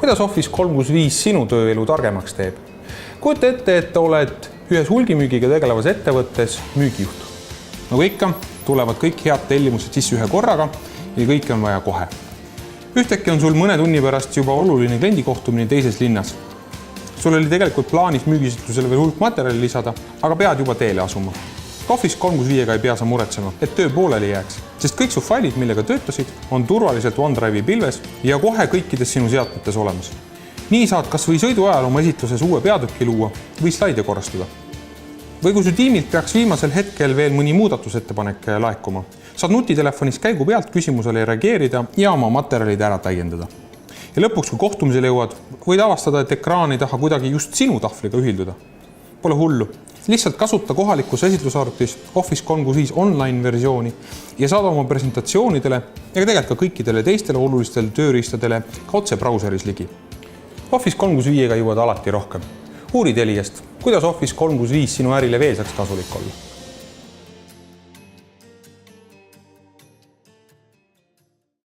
Kuidas Office 365 sinu tööelu targemaks teeb? Kujuta ette, et oled ühes hulgimüügiga tegelevas ettevõttes müügijuht. Nagu ikka, tulevad kõik head tellimused sisse ühe korraga ja kõike on vaja kohe. Ühtäkki on sul mõne tunni pärast juba oluline kliendikohtumine teises linnas. Sul oli tegelikult plaanis müügisitlusele veel hulk materjali lisada, aga pead juba teele asuma. Office 365-ga ei pea sa muretsema, et töö pooleli jääks, sest kõik su failid, millega töötasid, on turvaliselt OneDrive'i pilves ja kohe kõikides sinu seadmetes olemas. Nii saad kas või sõidu ajal oma esitluses uue peatüki luua või slaide korrastada. Või kui su tiimilt peaks viimasel hetkel veel mõni muudatusettepanek laekuma, saad nutitelefonis käigu pealt küsimusele reageerida ja oma materjalid ära täiendada. Ja lõpuks, kui kohtumisele jõuad, võid avastada, et ekraan ei taha kuidagi just sinu tahvliga ühilduda. Pole hullu. Lihtsalt kasuta kohalikus esitlusarvutis Office 365 online versiooni ja saada oma presentatsioonidele ja tegelikult ka kõikidele teistele olulistele tööriistadele ka otse brauseris ligi. Office 365-ga jõuad alati rohkem. Uuri Teliast, kuidas Office 365 sinu ärile veel saaks kasulik olla.